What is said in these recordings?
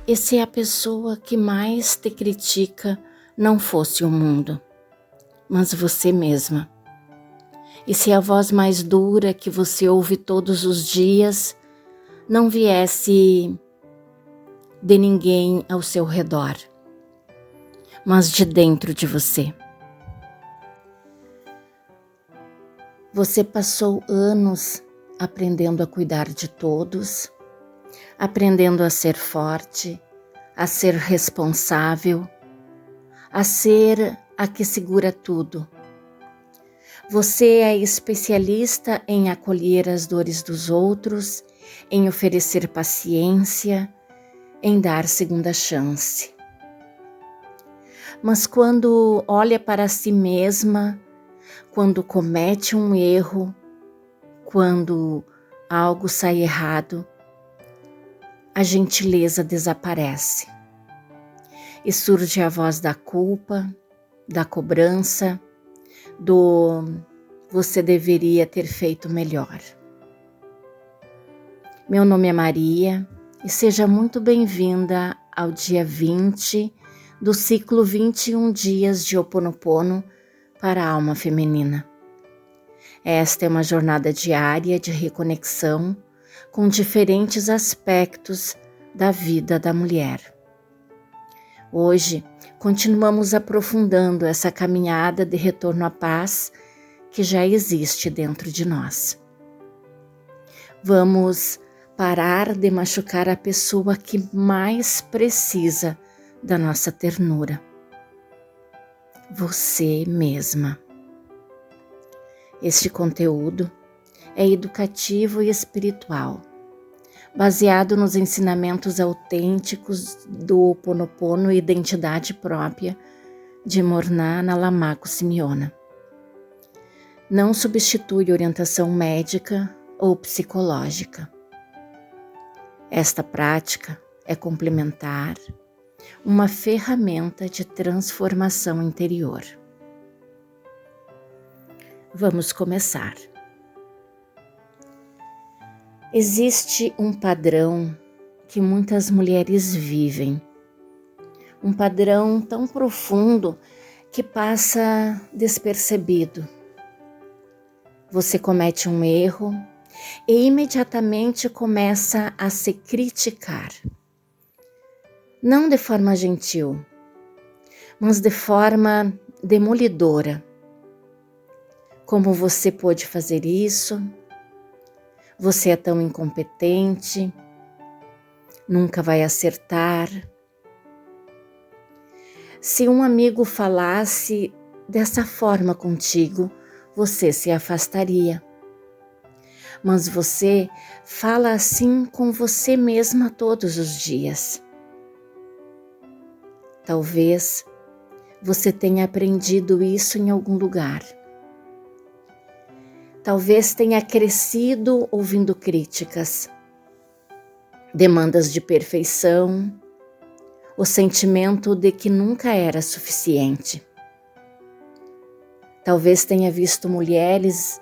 E se a pessoa que mais te critica não fosse o mundo, mas você mesma? E se a voz mais dura que você ouve todos os dias não viesse de ninguém ao seu redor, mas de dentro de você? Você passou anos aprendendo a cuidar de todos, aprendendo a ser forte, a ser responsável, a ser a que segura tudo. Você é especialista em acolher as dores dos outros, em oferecer paciência, em dar segunda chance. Mas quando olha para si mesma, quando comete um erro, quando algo sai errado, a gentileza desaparece e surge a voz da culpa, da cobrança, do você deveria ter feito melhor. Meu nome é Maria e seja muito bem-vinda ao dia 20 do ciclo 21 dias de Ho Oponopono para a alma feminina. Esta é uma jornada diária de reconexão com diferentes aspectos da vida da mulher. Hoje, continuamos aprofundando essa caminhada de retorno à paz que já existe dentro de nós. Vamos parar de machucar a pessoa que mais precisa da nossa ternura. Você mesma. Este conteúdo é educativo e espiritual, baseado nos ensinamentos autênticos do Ho Oponopono e Identidade Própria de Morná Nalamaco Simeona. Não substitui orientação médica ou psicológica. Esta prática é complementar, uma ferramenta de transformação interior. Vamos começar. Existe um padrão que muitas mulheres vivem, um padrão tão profundo que passa despercebido. Você comete um erro e imediatamente começa a se criticar. Não de forma gentil, mas de forma demolidora. Como você pôde fazer isso? Você é tão incompetente, nunca vai acertar. Se um amigo falasse dessa forma contigo, você se afastaria. Mas você fala assim com você mesma todos os dias. Talvez você tenha aprendido isso em algum lugar. Talvez tenha crescido ouvindo críticas, demandas de perfeição, o sentimento de que nunca era suficiente. Talvez tenha visto mulheres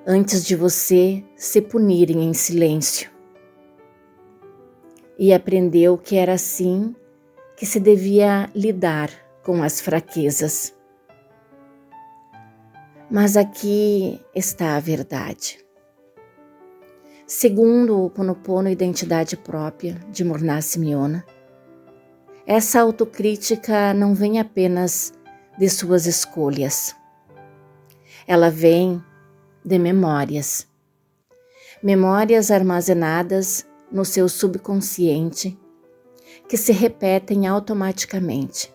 antes de você se punirem em silêncio e aprendeu que era assim que se devia lidar com as fraquezas. Mas aqui está a verdade. Segundo o Ho Oponopono Identidade Própria de Morná Simeona, essa autocrítica não vem apenas de suas escolhas. Ela vem de memórias. Memórias armazenadas no seu subconsciente que se repetem automaticamente.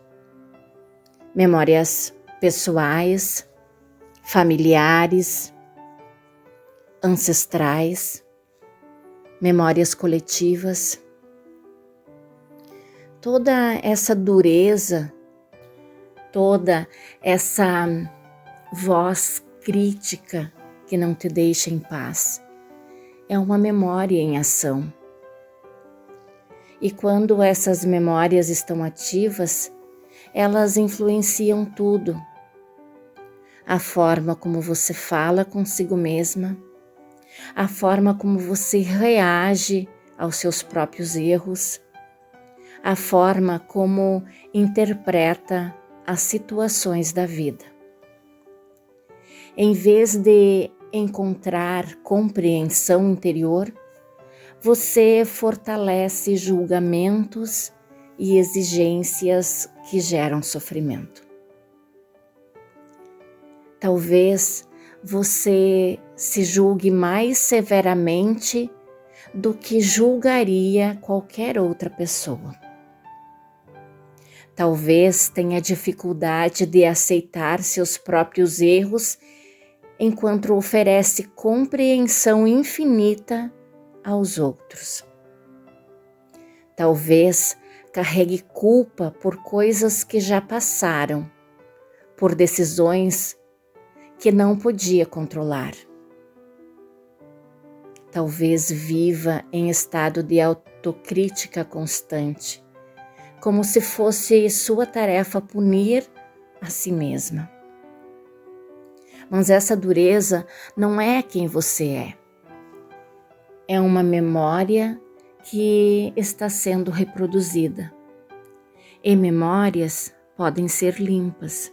Memórias pessoais, familiares, ancestrais, memórias coletivas. Toda essa dureza, toda essa voz crítica que não te deixa em paz, é uma memória em ação. E quando essas memórias estão ativas, elas influenciam tudo. A forma como você fala consigo mesma, a forma como você reage aos seus próprios erros, a forma como interpreta as situações da vida. Em vez de encontrar compreensão interior, você fortalece julgamentos e exigências que geram sofrimento. Talvez você se julgue mais severamente do que julgaria qualquer outra pessoa. Talvez tenha dificuldade de aceitar seus próprios erros, enquanto oferece compreensão infinita aos outros. Talvez carregue culpa por coisas que já passaram, por decisões que não podia controlar. Talvez viva em estado de autocrítica constante, como se fosse sua tarefa punir a si mesma. Mas essa dureza não é quem você é. É uma memória que está sendo reproduzida. E memórias podem ser limpas.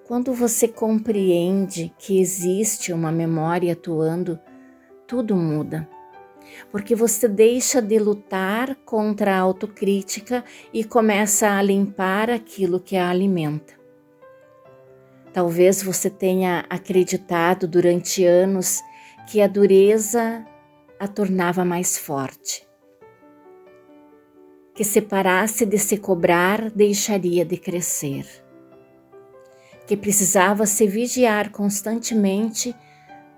Quando você compreende que existe uma memória atuando, tudo muda. Porque você deixa de lutar contra a autocrítica e começa a limpar aquilo que a alimenta. Talvez você tenha acreditado durante anos que a dureza a tornava mais forte. Que se parasse de se cobrar, deixaria de crescer. Que precisava se vigiar constantemente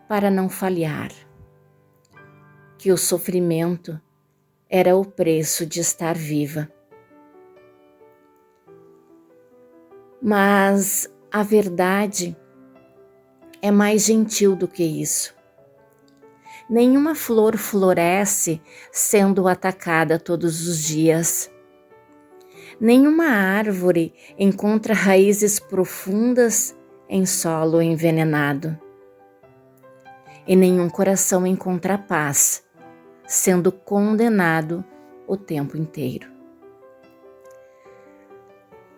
para não falhar. Que o sofrimento era o preço de estar viva. Mas a verdade é mais gentil do que isso. Nenhuma flor floresce sendo atacada todos os dias. Nenhuma árvore encontra raízes profundas em solo envenenado. E nenhum coração encontra paz sendo condenado o tempo inteiro.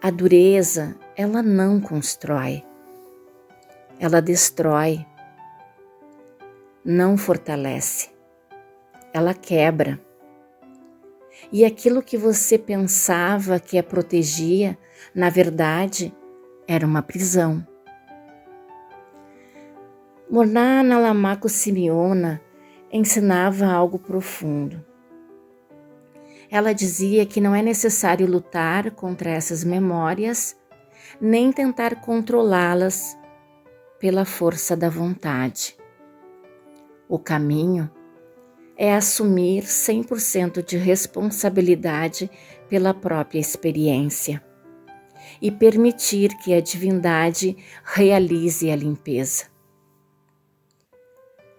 A dureza, ela não constrói, ela destrói, não fortalece, ela quebra. E aquilo que você pensava que a protegia, na verdade, era uma prisão. Morná Nalamaco Simeona ensinava algo profundo. Ela dizia que não é necessário lutar contra essas memórias, nem tentar controlá-las pela força da vontade. O caminho é assumir 100% de responsabilidade pela própria experiência e permitir que a divindade realize a limpeza.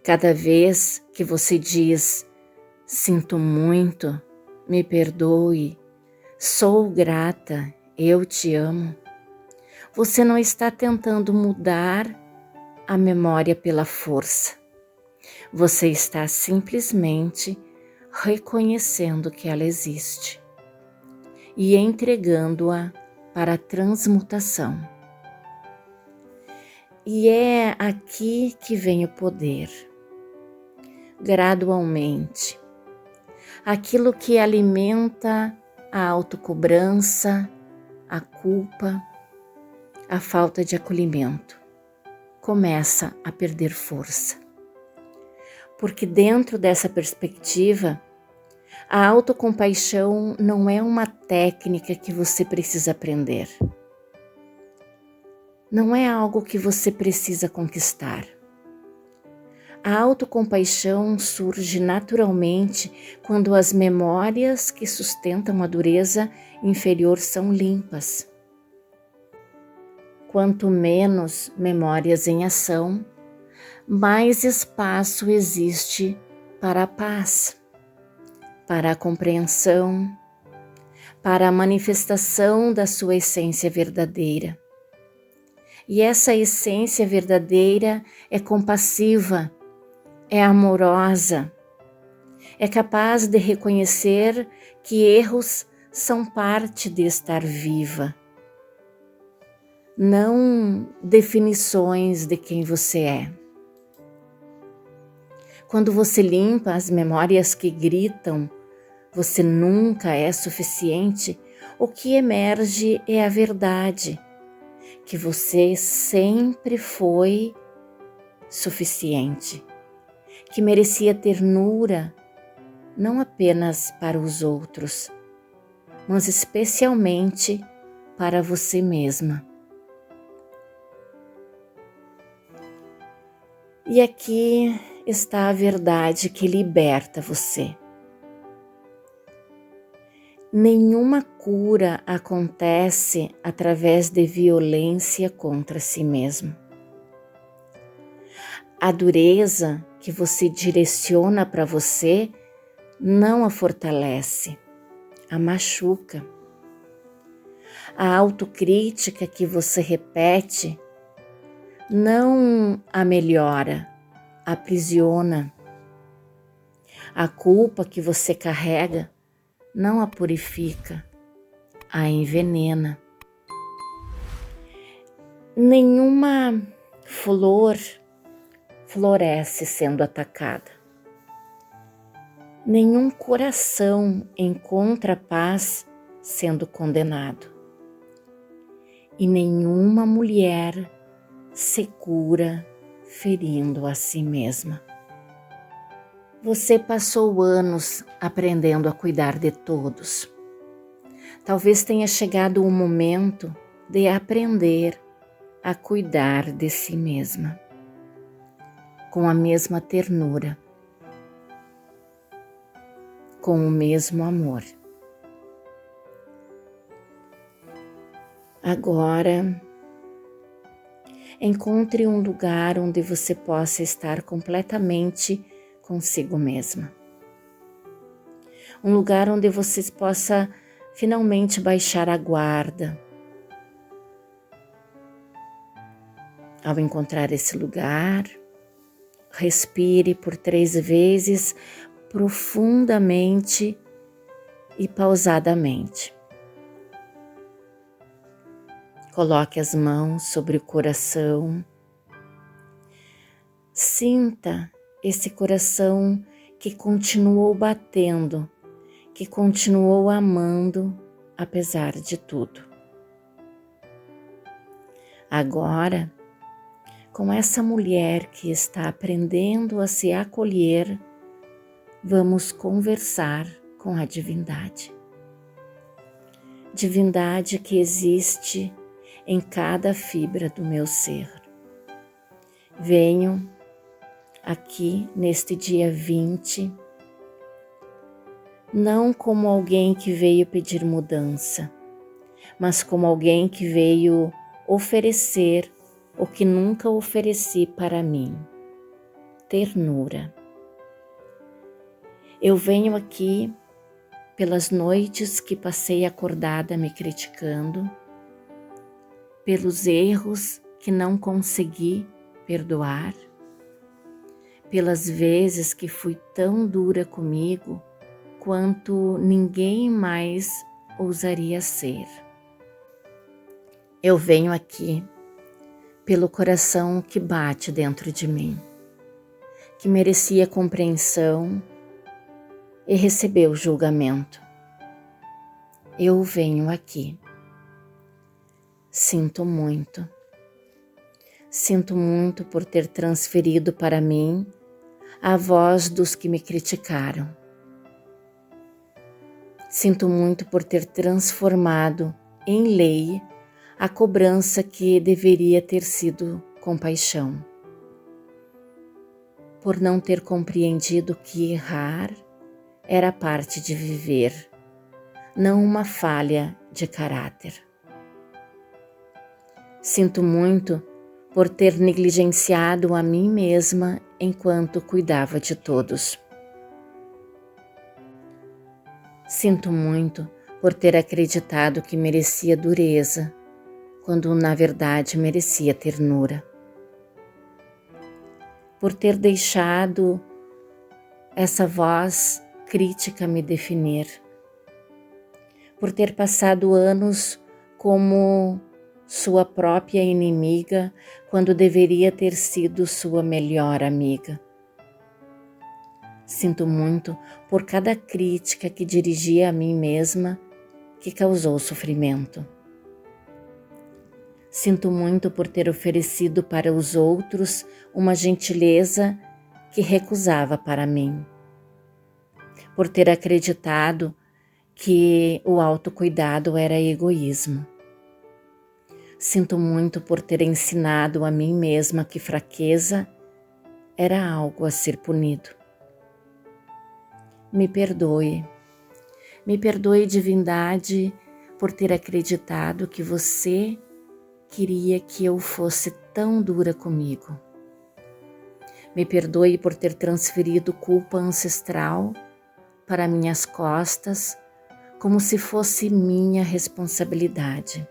Cada vez que você diz, sinto muito, me perdoe, sou grata, eu te amo, você não está tentando mudar a memória pela força. Você está simplesmente reconhecendo que ela existe e entregando-a para a transmutação. E é aqui que vem o poder. Gradualmente, aquilo que alimenta a autocobrança, a culpa, a falta de acolhimento, começa a perder força. Porque dentro dessa perspectiva, a autocompaixão não é uma técnica que você precisa aprender. Não é algo que você precisa conquistar. A autocompaixão surge naturalmente quando as memórias que sustentam a dureza inferior são limpas. Quanto menos memórias em ação, mais espaço existe para a paz, para a compreensão, para a manifestação da sua essência verdadeira. E essa essência verdadeira é compassiva, é amorosa, É capaz de reconhecer que erros são parte de estar viva, não definições de quem você é. Quando você limpa as memórias que gritam, você nunca é suficiente, o que emerge é a verdade, que você sempre foi suficiente, que merecia ternura, não apenas para os outros, mas especialmente para você mesma. E aqui está a verdade que liberta você. Nenhuma cura acontece através de violência contra si mesmo. A dureza que você direciona para você não a fortalece, a machuca. A autocrítica que você repete não a melhora, a aprisiona. A culpa que você carrega não a purifica, a envenena. Nenhuma flor floresce sendo atacada. Nenhum coração encontra paz sendo condenado. E nenhuma mulher se cura ferindo a si mesma. Você passou anos aprendendo a cuidar de todos. Talvez tenha chegado o momento de aprender a cuidar de si mesma, com a mesma ternura, com o mesmo amor. Agora, encontre um lugar onde você possa estar completamente consigo mesma. Um lugar onde você possa finalmente baixar a guarda. Ao encontrar esse lugar, respire por 3 vezes profundamente e pausadamente. Coloque as mãos sobre o coração. Sinta esse coração que continuou batendo, que continuou amando apesar de tudo. Agora, com essa mulher que está aprendendo a se acolher, vamos conversar com a divindade. Divindade que existe em cada fibra do meu ser. Venho aqui neste dia 20, não como alguém que veio pedir mudança, mas como alguém que veio oferecer o que nunca ofereci para mim: ternura. Eu venho aqui pelas noites que passei acordada me criticando, pelos erros que não consegui perdoar, pelas vezes que fui tão dura comigo quanto ninguém mais ousaria ser. Eu venho aqui pelo coração que bate dentro de mim, que merecia compreensão e recebeu julgamento. Eu venho aqui. Sinto muito por ter transferido para mim a voz dos que me criticaram. Sinto muito por ter transformado em lei a cobrança que deveria ter sido compaixão. Por não ter compreendido que errar era parte de viver, não uma falha de caráter. Sinto muito por ter negligenciado a mim mesma enquanto cuidava de todos. Sinto muito por ter acreditado que merecia dureza, quando na verdade merecia ternura. Por ter deixado essa voz crítica me definir, por ter passado anos como sua própria inimiga quando deveria ter sido sua melhor amiga. Sinto muito por cada crítica que dirigia a mim mesma que causou sofrimento. Sinto muito por ter oferecido para os outros uma gentileza que recusava para mim. Por ter acreditado que o autocuidado era egoísmo. Sinto muito por ter ensinado a mim mesma que fraqueza era algo a ser punido. Me perdoe divindade, por ter acreditado que você queria que eu fosse tão dura comigo. Me perdoe por ter transferido culpa ancestral para minhas costas, como se fosse minha responsabilidade.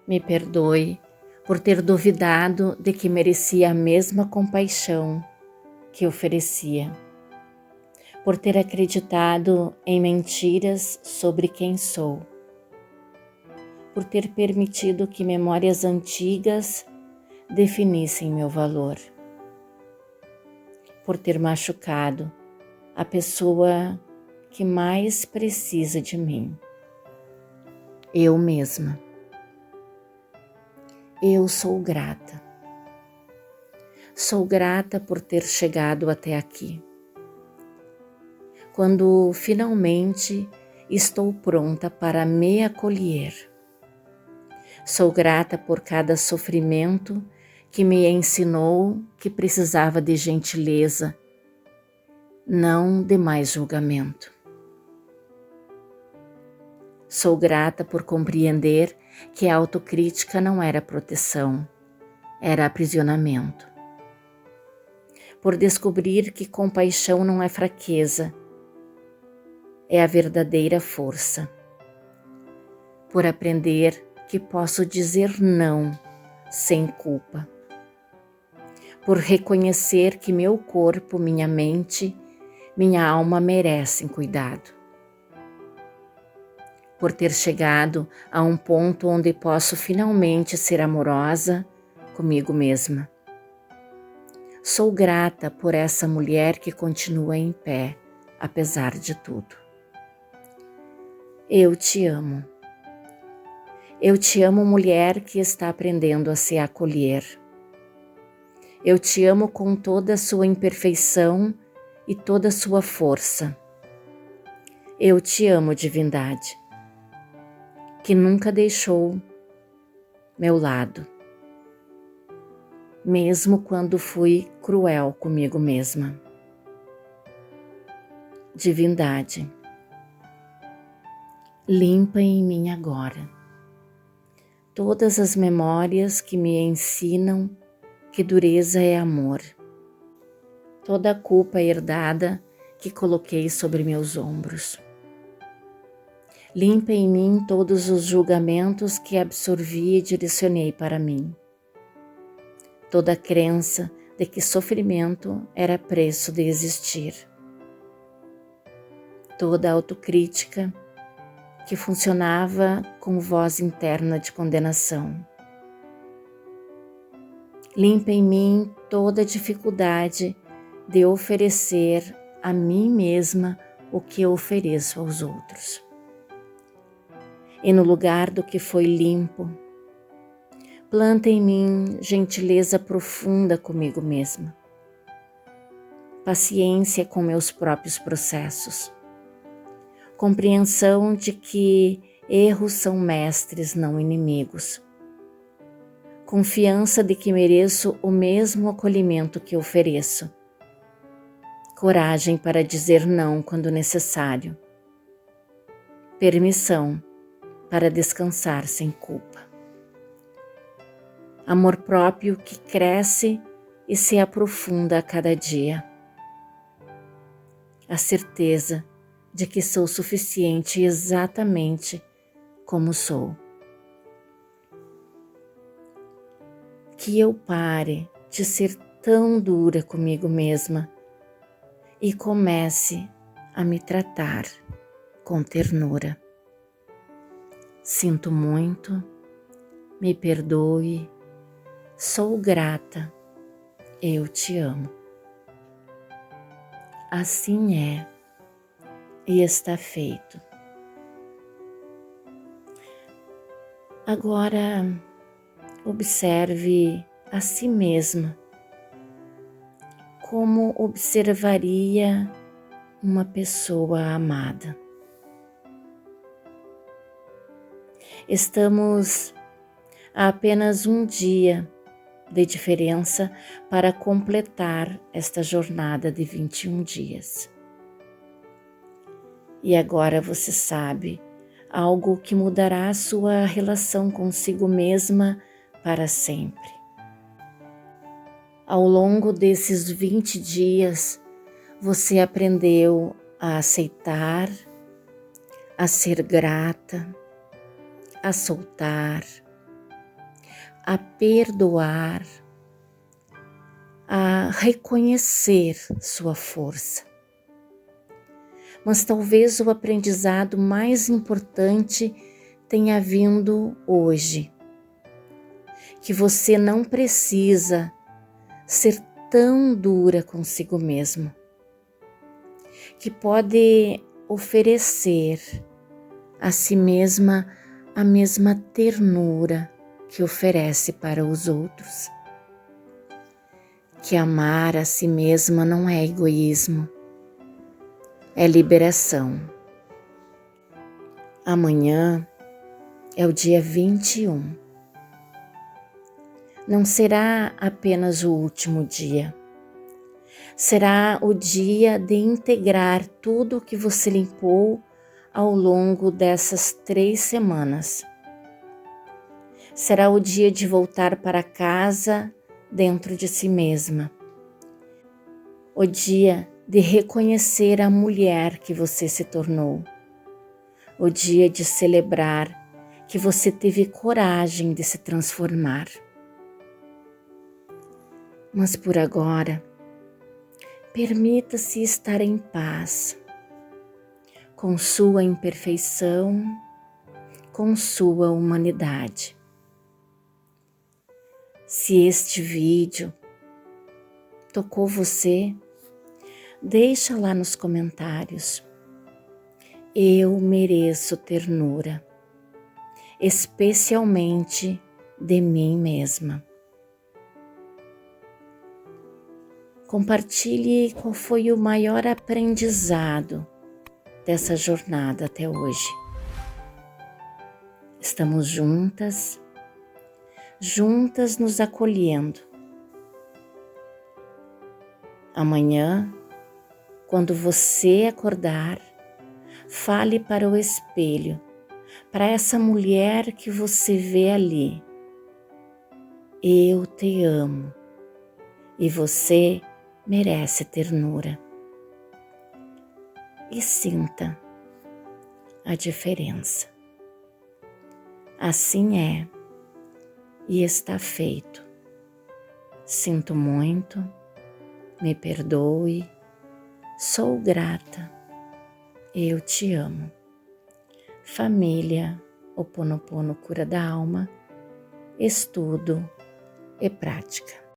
Me perdoe por ter duvidado de que merecia a mesma compaixão que oferecia, por ter acreditado em mentiras sobre quem sou, por ter permitido que memórias antigas definissem meu valor, por ter machucado a pessoa que mais precisa de mim, eu mesma. Eu sou grata. Sou grata por ter chegado até aqui. Quando finalmente estou pronta para me acolher. Sou grata por cada sofrimento que me ensinou que precisava de gentileza, não de mais julgamento. Sou grata por compreender que a autocrítica não era proteção, era aprisionamento. Por descobrir que compaixão não é fraqueza, é a verdadeira força. Por aprender que posso dizer não sem culpa. Por reconhecer que meu corpo, minha mente, minha alma merecem cuidado. Por ter chegado a um ponto onde posso finalmente ser amorosa comigo mesma. Sou grata por essa mulher que continua em pé, apesar de tudo. Eu te amo. Eu te amo, mulher que está aprendendo a se acolher. Eu te amo com toda a sua imperfeição e toda a sua força. Eu te amo, divindade, que nunca deixou meu lado, mesmo quando fui cruel comigo mesma. Divindade, limpa em mim agora todas as memórias que me ensinam que dureza é amor, toda a culpa herdada que coloquei sobre meus ombros. Limpa em mim todos os julgamentos que absorvi e direcionei para mim. Toda a crença de que sofrimento era preço de existir. Toda a autocrítica que funcionava com voz interna de condenação. Limpa em mim toda a dificuldade de oferecer a mim mesma o que eu ofereço aos outros. E no lugar do que foi limpo, planta em mim gentileza profunda comigo mesma, paciência com meus próprios processos, compreensão de que erros são mestres, não inimigos, confiança de que mereço o mesmo acolhimento que ofereço, coragem para dizer não quando necessário, permissão para descansar sem culpa, amor próprio que cresce e se aprofunda a cada dia, a certeza de que sou suficiente exatamente como sou. Que eu pare de ser tão dura comigo mesma, e comece a me tratar com ternura. Sinto muito, me perdoe, sou grata, eu te amo. Assim é e está feito. Agora observe a si mesma como observaria uma pessoa amada. Estamos a apenas um dia de diferença para completar esta jornada de 21 dias. E agora você sabe algo que mudará a sua relação consigo mesma para sempre. Ao longo desses 20 dias, você aprendeu a aceitar, a ser grata, a soltar, a perdoar, a reconhecer sua força. Mas talvez o aprendizado mais importante tenha vindo hoje, que você não precisa ser tão dura consigo mesmo, que pode oferecer a si mesma a mesma ternura que oferece para os outros. Que amar a si mesma não é egoísmo, é liberação. Amanhã é o dia 21. Não será apenas o último dia. Será o dia de integrar tudo o que você limpou ao longo dessas 3 semanas. Será o dia de voltar para casa dentro de si mesma. O dia de reconhecer a mulher que você se tornou. O dia de celebrar que você teve coragem de se transformar. Mas por agora, permita-se estar em paz com sua imperfeição, com sua humanidade. Se este vídeo tocou você, deixa lá nos comentários. Eu mereço ternura, especialmente de mim mesma. Compartilhe qual foi o maior aprendizado dessa jornada até hoje. Estamos juntas nos acolhendo. Amanhã, quando você acordar, fale para o espelho, para essa mulher que você vê ali. Eu te amo e você merece ternura. E sinta a diferença. Assim é e está feito. Sinto muito, me perdoe, sou grata, eu te amo. Família Ho Oponopono Cura da Alma, estudo e prática.